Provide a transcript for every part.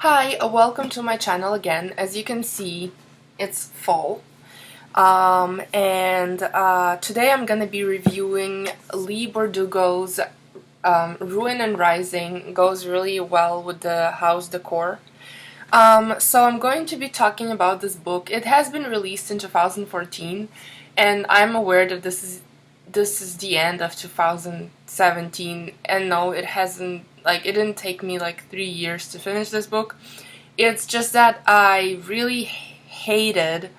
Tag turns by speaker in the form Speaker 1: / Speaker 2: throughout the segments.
Speaker 1: Hi, welcome to my channel again. As you can see, it's fall. Today I'm gonna be reviewing Leigh Bardugo's Ruin and Rising. Goes really well with the house decor. So I'm going to be talking about this book. It has been released in 2014, and I'm aware that this is the end of 2017, and no, it hasn't, like, it didn't take me like 3 years to finish this book. It's just that I really hated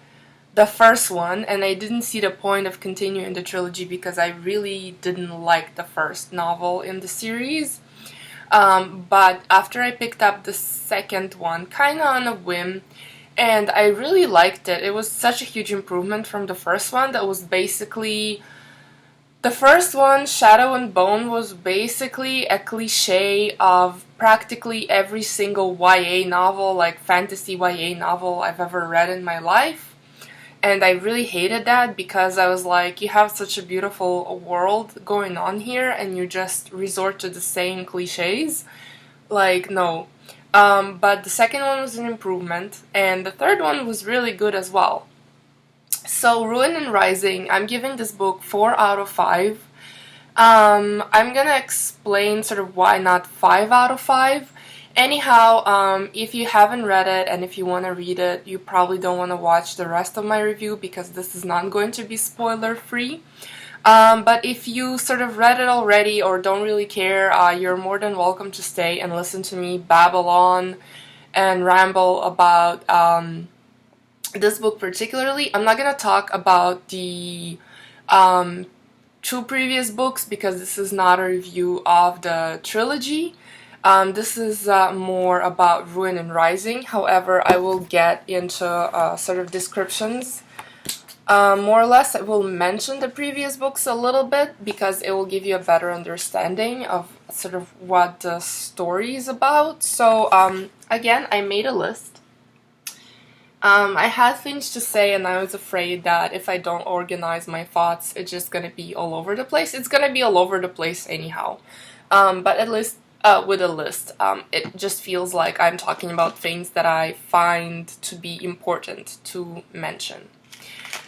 Speaker 1: the first one, and I didn't see the point of continuing the trilogy because I really didn't like the first novel in the series. But after I picked up the second one, kind of on a whim, and I really liked it. It was such a huge improvement from the first one that was basically... The first one, Shadow and Bone, was basically a cliche of practically every single YA novel, like fantasy YA novel I've ever read in my life. And I really hated that because I was like, you have such a beautiful world going on here and you just resort to the same cliches. Like, no. But the second one was an improvement, and the third one was really good as well. So, Ruin and Rising, I'm giving this book 4 out of 5. I'm gonna explain sort of why not 5 out of 5. Anyhow, if you haven't read it and if you want to read it, you probably don't want to watch the rest of my review because this is not going to be spoiler free. But if you sort of read it already or don't really care, you're more than welcome to stay and listen to me babble on and ramble about this book particularly. I'm not going to talk about the two previous books because this is not a review of the trilogy. This is more about Ruin and Rising. However, I will get into sort of descriptions. More or less, I will mention the previous books a little bit because it will give you a better understanding of sort of what the story is about. So, again, I made a list. I had things to say, and I was afraid that if I don't organize my thoughts, it's just gonna be all over the place. It's gonna be all over the place anyhow. But at least with a list, it just feels like I'm talking about things that I find to be important to mention.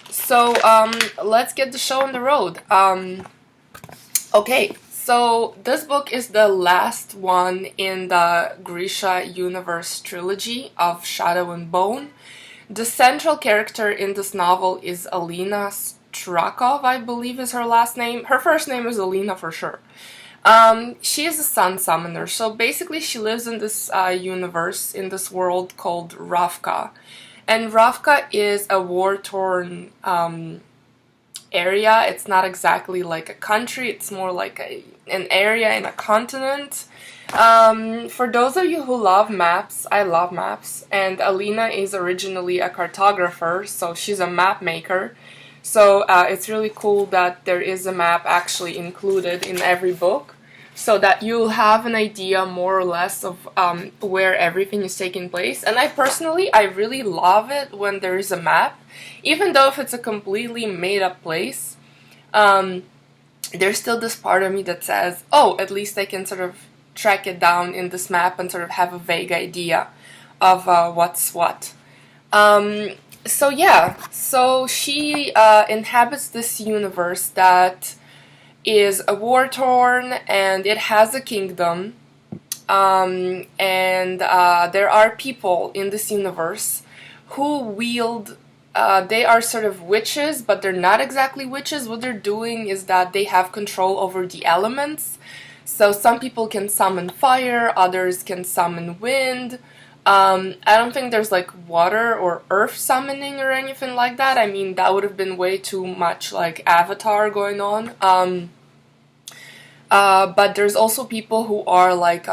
Speaker 1: So let's get the show on the road. Okay, so this book is the last one in the Grisha Universe trilogy of Shadow and Bone. The central character in this novel is Alina Strakov, I believe is her last name. Her first name is Alina for sure. She is a sun summoner, so basically she lives in this universe, in this world called Ravka. And Ravka is a war-torn area. It's not exactly like a country, it's more like an area in a continent. For those of you who love maps, I love maps, and Alina is originally a cartographer, so she's a map maker. So it's really cool that there is a map actually included in every book, so that you'll have an idea more or less of where everything is taking place. And I really love it when there is a map, even though if it's a completely made up place. There's still this part of me that says, oh, at least I can sort of track it down in this map and sort of have a vague idea of what's what. So yeah, so she inhabits this universe that is a war-torn, and it has a kingdom, and there are people in this universe who wield, they are sort of witches, but they're not exactly witches. What they're doing is that they have control over the elements. So some people can summon fire, others can summon wind. I don't think there's like water or earth summoning or anything like that. I mean, that would have been way too much like Avatar going on. But there's also people who are like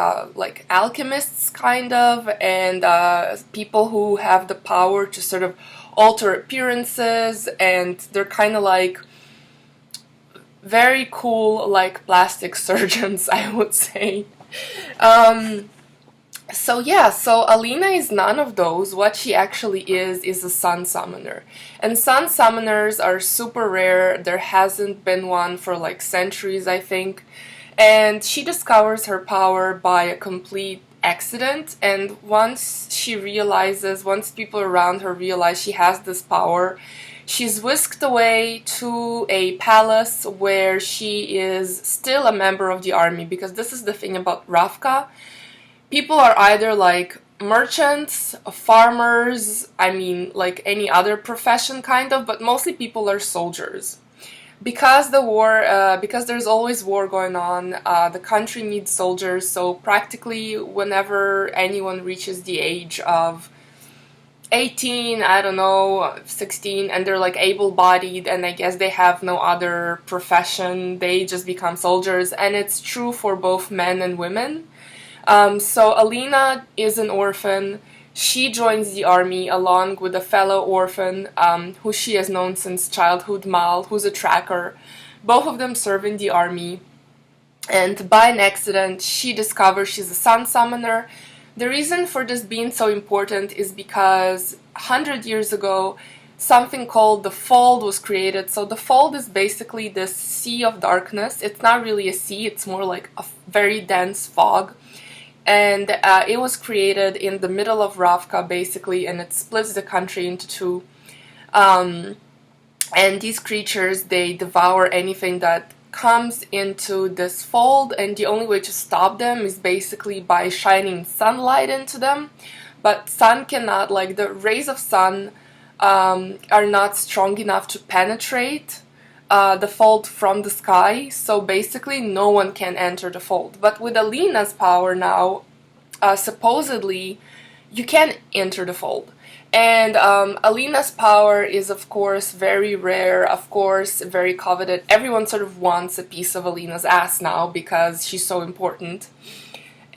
Speaker 1: alchemists kind of, and people who have the power to sort of alter appearances, and they're kind of like very cool, like plastic surgeons, I would say. So yeah, so Alina is none of those. What she actually is a sun summoner. And sun summoners are super rare. There hasn't been one for like centuries, I think. And she discovers her power by a complete accident, and once people around her realize she has this power, she's whisked away to a palace where she is still a member of the army, because this is the thing about Ravka. People are either like merchants, farmers, I mean like any other profession kind of, but mostly people are soldiers. Because because there's always war going on, the country needs soldiers, so practically whenever anyone reaches the age of 18, I don't know, 16, and they're like able-bodied, and I guess they have no other profession, they just become soldiers, and it's true for both men and women. So Alina is an orphan. She joins the army along with a fellow orphan who she has known since childhood, Mal, who's a tracker. Both of them serve in the army, and by an accident she discovers she's a sun summoner. The reason for this being so important is because 100 years ago something called the Fold was created. So the Fold is basically this sea of darkness. It's not really a sea, it's more like a very dense fog. And it was created in the middle of Ravka, basically, and it splits the country into two. And these creatures, they devour anything that comes into this fold, and the only way to stop them is basically by shining sunlight into them. But sun cannot, like the rays of sun are not strong enough to penetrate the fold from the sky, so basically no one can enter the fold. But with Alina's power now, supposedly you can enter the fold. And Alina's power is of course very rare, of course very coveted. Everyone sort of wants a piece of Alina's ass now because she's so important.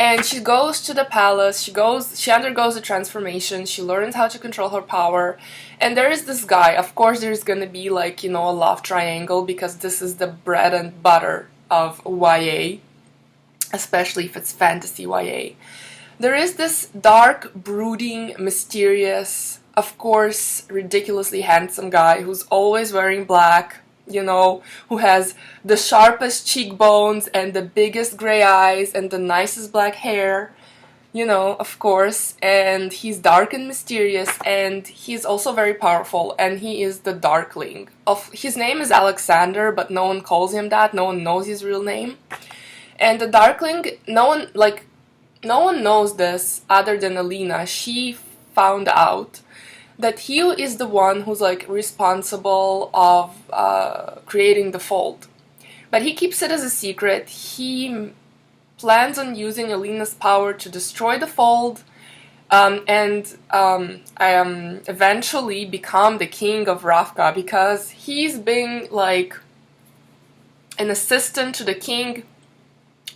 Speaker 1: And she goes to the palace, she undergoes a transformation, she learns how to control her power, and there is this guy. Of course there's gonna be like, you know, a love triangle, because this is the bread and butter of YA, especially if it's fantasy YA. There is this dark, brooding, mysterious, of course ridiculously handsome guy who's always wearing black, you know, who has the sharpest cheekbones and the biggest gray eyes and the nicest black hair, you know, of course, and he's dark and mysterious, and he's also very powerful, and he is the Darkling. His name is Alexander, but no one calls him that, no one knows his real name. And the Darkling, no one knows this other than Alina. She found out that he is the one who's like responsible of creating the fold. But he keeps it as a secret. He plans on using Alina's power to destroy the fold and eventually become the king of Ravka, because he's been like an assistant to the king,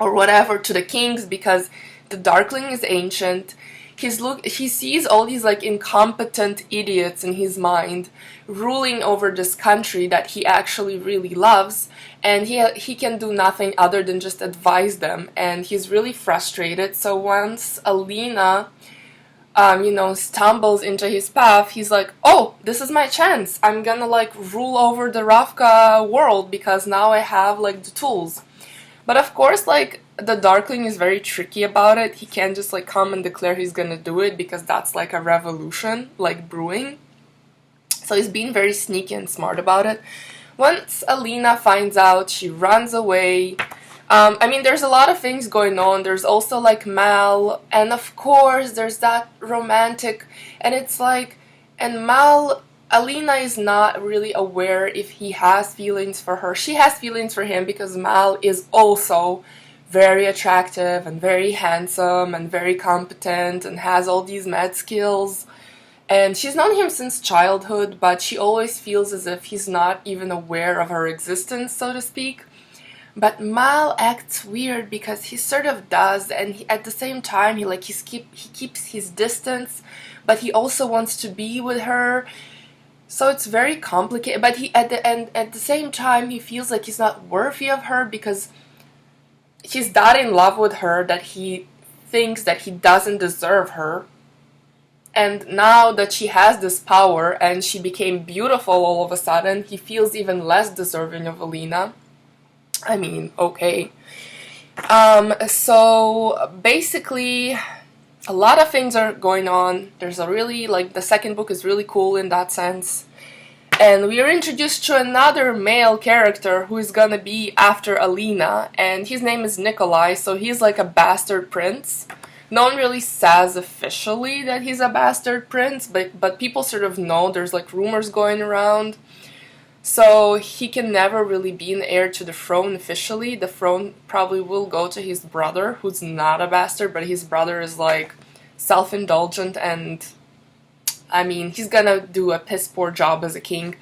Speaker 1: or whatever, to the kings, because the Darkling is ancient. He sees all these like incompetent idiots in his mind ruling over this country that he actually really loves, and he can do nothing other than just advise them, and he's really frustrated. So once Alina stumbles into his path, he's like, oh, this is my chance, I'm gonna like rule over the Ravka world because now I have like the tools. But of course, like, the Darkling is very tricky about it. He can't just like come and declare he's gonna do it, because that's like a revolution, like brewing. So he's being very sneaky and smart about it. Once Alina finds out, she runs away. I mean, there's a lot of things going on. There's also like Mal, and of course there's that romantic, and it's like, and Alina is not really aware if he has feelings for her. She has feelings for him because Mal is also very attractive and very handsome and very competent and has all these mad skills. And she's known him since childhood, but she always feels as if he's not even aware of her existence, so to speak. But Mal acts weird because he sort of does, and at the same time he keeps his distance, but he also wants to be with her. So it's very complicated, but at the same time he feels like he's not worthy of her, because he's that in love with her that he thinks that he doesn't deserve her. And now that she has this power and she became beautiful all of a sudden, he feels even less deserving of Alina. I mean, okay. So basically a lot of things are going on. There's a really, like, the second book is really cool in that sense. And we are introduced to another male character who is gonna be after Alina, and his name is Nikolai, so he's like a bastard prince. No one really says officially that he's a bastard prince, but people sort of know. There's like rumors going around. So he can never really be an heir to the throne officially. The throne probably will go to his brother, who's not a bastard, but his brother is like self-indulgent, and I mean, he's gonna do a piss poor job as a king.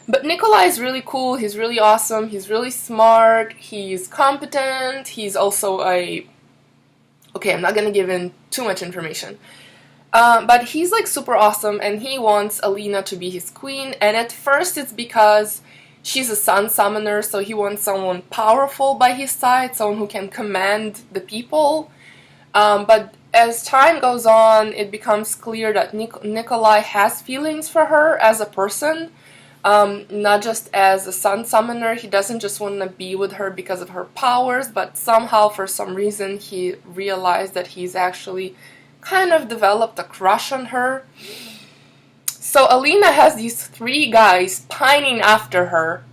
Speaker 1: But Nikolai is really cool, he's really awesome, he's really smart, he's competent, he's also a... Okay, I'm not gonna give in too much information. But he's like super awesome, and he wants Alina to be his queen, and at first it's because she's a sun summoner, so he wants someone powerful by his side, someone who can command the people. But as time goes on, it becomes clear that Nikolai has feelings for her as a person, not just as a sun summoner. He doesn't just want to be with her because of her powers, but somehow, for some reason, he realized that he's actually kind of developed a crush on her. So Alina has these 3 guys pining after her,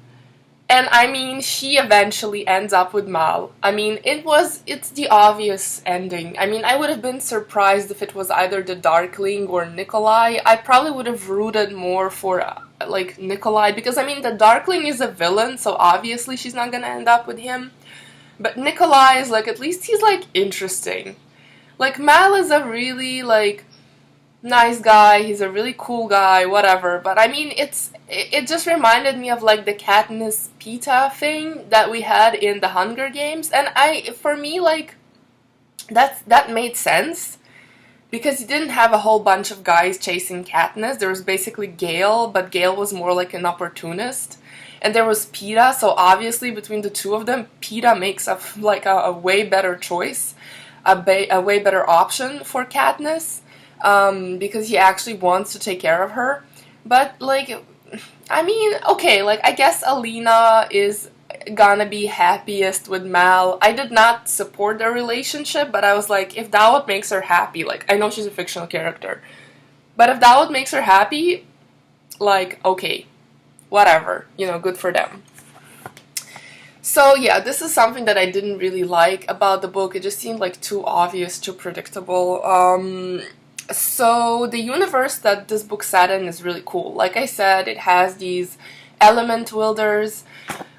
Speaker 1: and I mean, she eventually ends up with Mal. I mean, it's the obvious ending. I mean, I would have been surprised if it was either the Darkling or Nikolai. I probably would have rooted more for, like, Nikolai, because, I mean, the Darkling is a villain, so obviously she's not gonna end up with him. But Nikolai is, like, at least he's, like, interesting. Like, Mal is a really, like, nice guy, he's a really cool guy, whatever, but I mean, it just reminded me of, like, the Katniss Peeta thing that we had in the Hunger Games, and for me, like, that made sense, because you didn't have a whole bunch of guys chasing Katniss. There was basically Gale, but Gale was more like an opportunist, and there was Peeta, so obviously between the two of them, Peeta makes a way better choice. A way better option for Katniss, because he actually wants to take care of her. But, like, I mean, okay, like, I guess Alina is gonna be happiest with Mal. I did not support their relationship, but I was like, if that what makes her happy, like, I know she's a fictional character, but if that what makes her happy, like, okay, whatever, you know, good for them. So yeah, this is something that I didn't really like about the book. It just seemed like too obvious, too predictable. So the universe that this book set in is really cool. Like I said, it has these element wielders,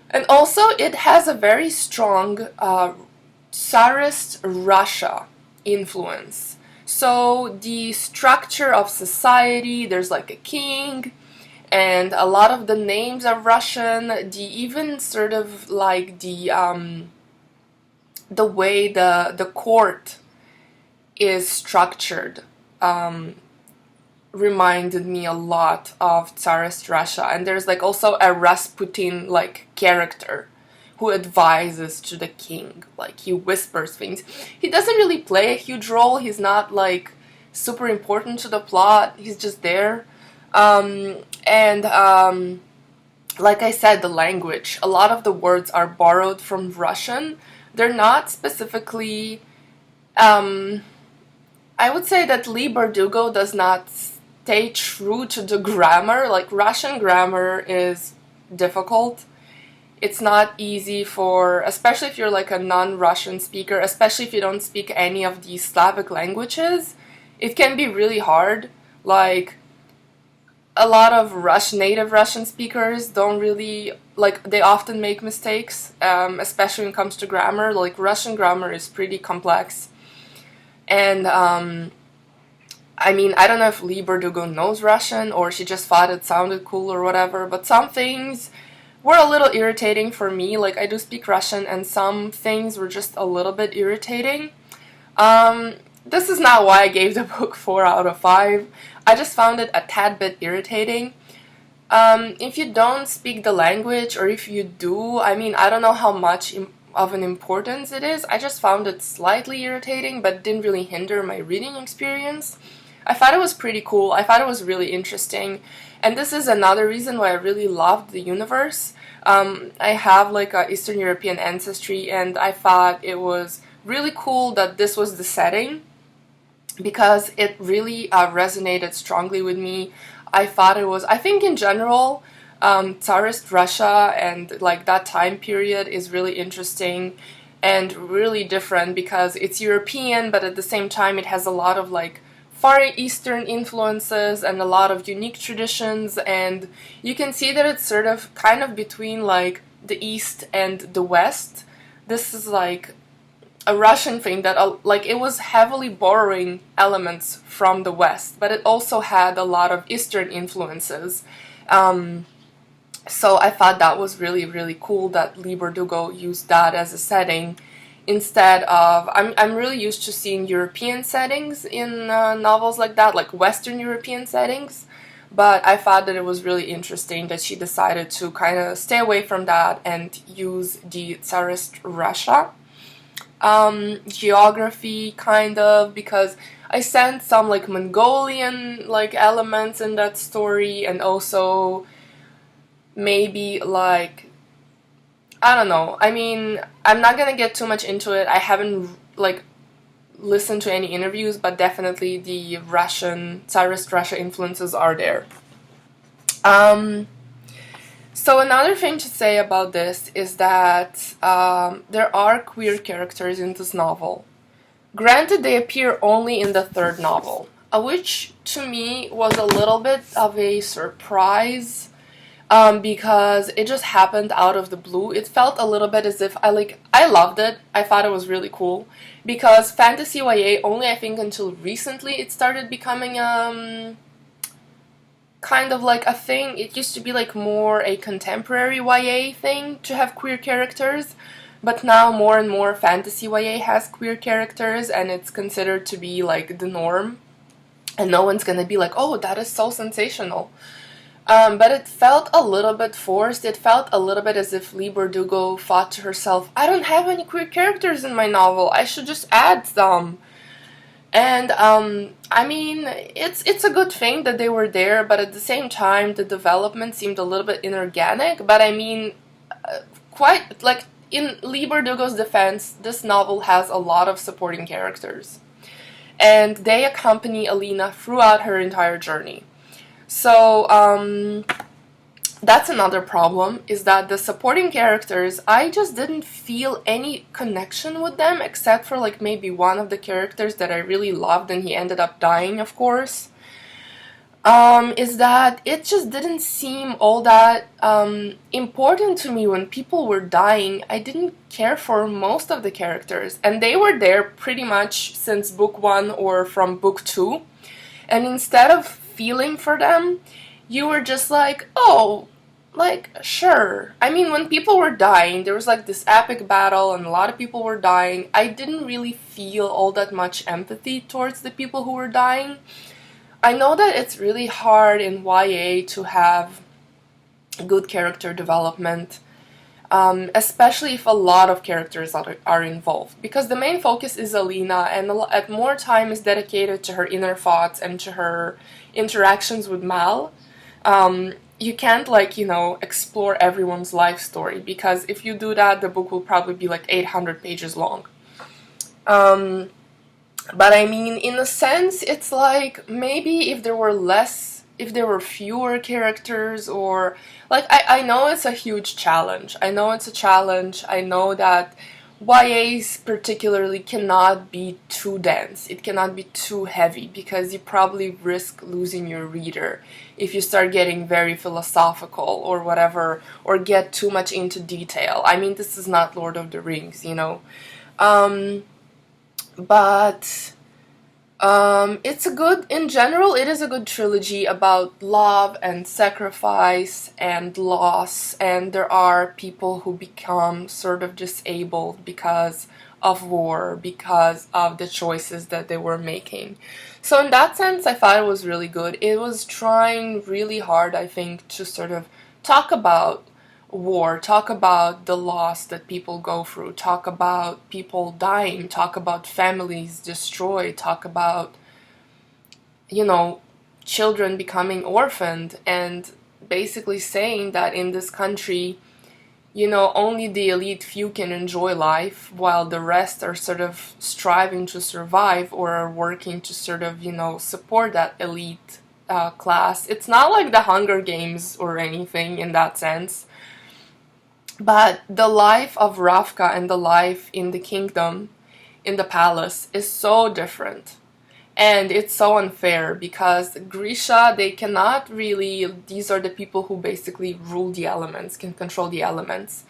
Speaker 1: and also it has a very strong Tsarist Russia influence. So the structure of society, there's like a king, and a lot of the names are Russian. Even sort of like the way the court is structured reminded me a lot of Tsarist Russia. And there's like also a Rasputin like character who advises to the king, like he whispers things. He doesn't really play a huge role. He's not like super important to the plot. He's just there. Like I said, the language, a lot of the words are borrowed from Russian. They're not specifically, I would say that Leigh Bardugo does not stay true to the grammar. Like, Russian grammar is difficult. It's not easy for, especially if you're like a non-Russian speaker, especially if you don't speak any of these Slavic languages, it can be really hard. Like, a lot of native Russian speakers don't really, like, they often make mistakes, especially when it comes to grammar. Like, Russian grammar is pretty complex. And, I mean, I don't know if Leigh Bardugo knows Russian, or she just thought it sounded cool or whatever, but some things were a little irritating for me. Like, I do speak Russian, and some things were just a little bit irritating. This is not why I gave the book 4 out of 5. I just found it a tad bit irritating. If you don't speak the language, or if you do, I mean, I don't know how much of an importance it is. I just found it slightly irritating, but didn't really hinder my reading experience. I thought it was pretty cool. I thought it was really interesting. And this is another reason why I really loved the universe. I have like a Eastern European ancestry, and I thought it was really cool that this was the setting. because it really resonated strongly with me. I think in general, Tsarist Russia and like that time period is really interesting and really different because it's European, but at the same time it has a lot of like Far Eastern influences and a lot of unique traditions, and you can see that it's sort of kind of between like the East and the West. This is like a Russian thing that like it was heavily borrowing elements from the West, but it also had a lot of Eastern influences. Um, so I thought that was really, really cool that Leigh Bardugo used that as a setting instead of I'm really used to seeing European settings in novels like that, like Western European settings. But I thought that it was really interesting that she decided to kind of stay away from that and use the Tsarist Russia geography, kind of, because I sensed some like Mongolian like elements in that story, and also maybe like, I don't know. I mean, I'm not gonna get too much into it. I haven't like listened to any interviews, but definitely the Russian Tsarist Russia influences are there. Um, so another thing to say about this is that there are queer characters in this novel. Granted, they appear only in the third novel, which to me was a little bit of a surprise, because it just happened out of the blue. It felt a little bit as if I loved it. I thought it was really cool because fantasy YA only I think until recently it started becoming kind of like a thing. It used to be like more a contemporary YA thing to have queer characters, but now more and more fantasy YA has queer characters and it's considered to be like the norm. And no one's gonna be like, oh, that is so sensational. But it felt a little bit forced. It felt a little bit as if Leigh Bardugo thought to herself, I don't have any queer characters in my novel. I should just add some. And I mean, it's a good thing that they were there, but at the same time, the development seemed a little bit inorganic. But I mean, quite like in Leigh Bardugo's defense, this novel has a lot of supporting characters, and they accompany Alina throughout her entire journey. So, that's another problem, is that the supporting characters, I just didn't feel any connection with them, except for like maybe one of the characters that I really loved and he ended up dying, of course. Is that it just didn't seem all that important to me when people were dying. I didn't care for most of the characters, and they were there pretty much since book 1 or from book 2. And instead of feeling for them, you were just like, oh, like, sure. I mean, when people were dying, there was like this epic battle and a lot of people were dying. I didn't really feel all that much empathy towards the people who were dying. I know that it's really hard in YA to have good character development, especially if a lot of characters are involved, because the main focus is Alina, and more time is dedicated to her inner thoughts and to her interactions with Mal. You can't, like, explore everyone's life story, because if you do that, the book will probably be like 800 pages long. But I mean, in a sense, it's like maybe if there were fewer characters, or like, I know it's a huge challenge. I know it's a challenge. I know that YAs particularly cannot be too dense. It cannot be too heavy, because you probably risk losing your reader if you start getting very philosophical or whatever, or get too much into detail. I mean, this is not Lord of the Rings, but in general, it is a good trilogy about love and sacrifice and loss, and there are people who become sort of disabled because of war, because of the choices that they were making. So in that sense, I thought it was really good. It was trying really hard, I think, to sort of talk about war, talk about the loss that people go through, talk about people dying, talk about families destroyed, talk about, children becoming orphaned, and basically saying that in this country, only the elite few can enjoy life, while the rest are sort of striving to survive or are working to sort of, support that elite class. It's not like the Hunger Games or anything in that sense, but the life of Ravka and the life in the kingdom, in the palace, is so different. And it's so unfair because Grisha, they cannot really, these are the people who basically rule the elements, can control the elements.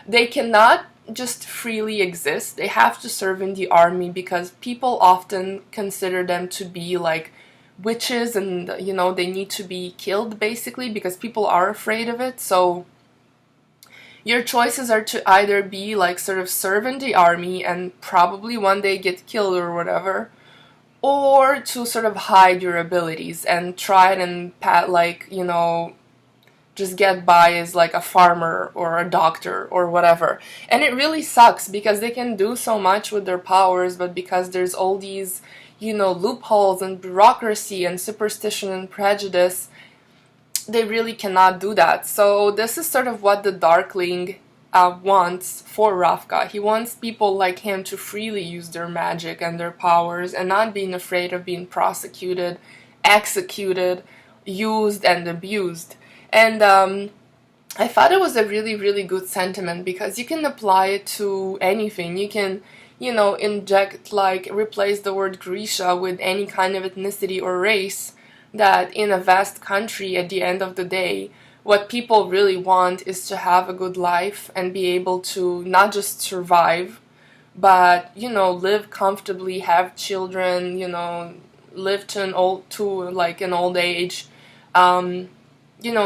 Speaker 1: They cannot just freely exist. They have to serve in the army because people often consider them to be like witches, and they need to be killed basically because people are afraid of it. So your choices are to either be like sort of serve in the army and probably one day get killed or whatever, or to sort of hide your abilities and try and just get by as like a farmer or a doctor or whatever. And it really sucks because they can do so much with their powers, but because there's all these, loopholes and bureaucracy and superstition and prejudice, they really cannot do that. So this is sort of what the Darkling wants for Ravka. He wants people like him to freely use their magic and their powers and not being afraid of being prosecuted, executed, used, and abused. And I thought it was a really, really good sentiment because you can apply it to anything. You can, inject, replace the word Grisha with any kind of ethnicity or race, that in a vast country, at the end of the day, what people really want is to have a good life and be able to not just survive, but, live comfortably, have children, live to an old age,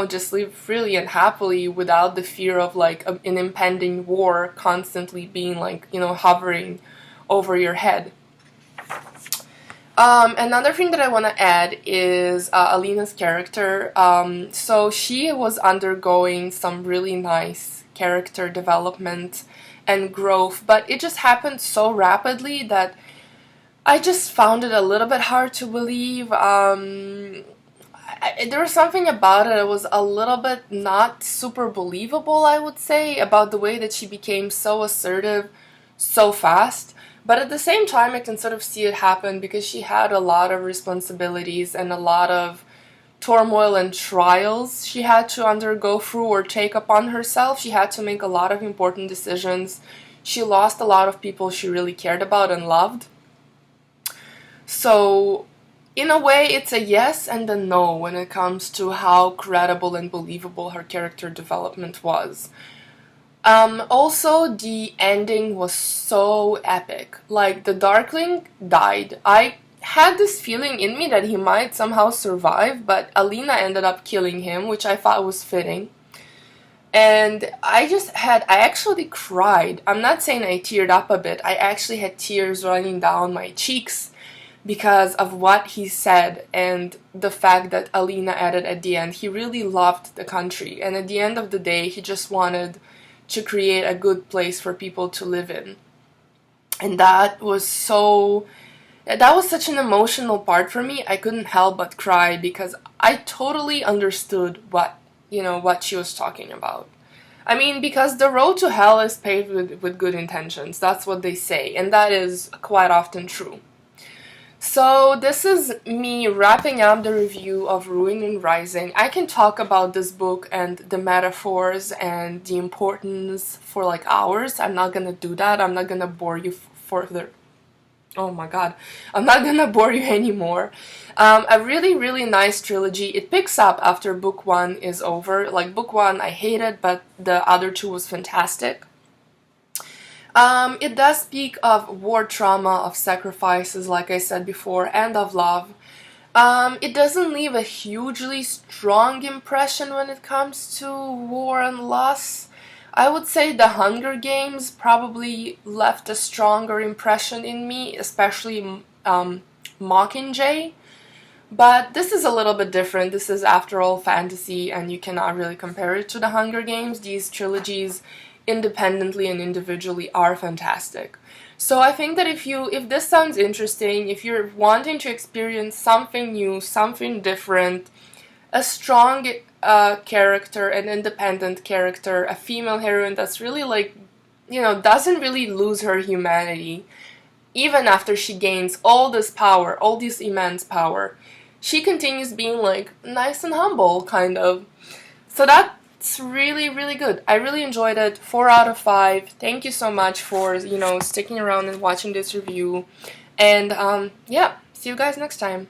Speaker 1: just live freely and happily without the fear of an impending war constantly being hovering over your head. Another thing that I want to add is Alina's character. So she was undergoing some really nice character development and growth, but it just happened so rapidly that I just found it a little bit hard to believe. There was something about it that was a little bit not super believable, I would say, about the way that she became so assertive so fast. But at the same time, I can sort of see it happen because she had a lot of responsibilities and a lot of turmoil and trials she had to undergo through or take upon herself. She had to make a lot of important decisions. She lost a lot of people she really cared about and loved. So, in a way, it's a yes and a no when it comes to how credible and believable her character development was. Also, the ending was so epic. Like, the Darkling died. I had this feeling in me that he might somehow survive, but Alina ended up killing him, which I thought was fitting. And I actually cried. I'm not saying I teared up a bit. I actually had tears running down my cheeks because of what he said and the fact that Alina added at the end. He really loved the country, and at the end of the day, he just wanted to create a good place for people to live in. And that was such an emotional part for me. I couldn't help but cry because I totally understood what she was talking about. I mean, because the road to hell is paved with good intentions. That's what they say, and that is quite often true. So this is me wrapping up the review of Ruin and Rising. I can talk about this book and the metaphors and the importance for hours. I'm not gonna do that. I'm not gonna bore you further. Oh my god. I'm not gonna bore you anymore. A really, really nice trilogy. It picks up after book 1 is over. Book 1 I hated, but the other 2 was fantastic. It does speak of war trauma, of sacrifices, like I said before, and of love. It doesn't leave a hugely strong impression when it comes to war and loss. I would say the Hunger Games probably left a stronger impression in me, especially Mockingjay. But this is a little bit different. This is, after all, fantasy, and you cannot really compare it to the Hunger Games. These trilogies, independently and individually, are fantastic. So I think that if this sounds interesting, if you're wanting to experience something new, something different, a strong character, an independent character, a female heroine that's really like, you know, doesn't really lose her humanity. Even after she gains all this power, all this immense power, she continues being like nice and humble, kind of. So that's really, really good. I really enjoyed it. 4 out of 5. Thank you so much for, you know, sticking around and watching this review. And yeah, see you guys next time.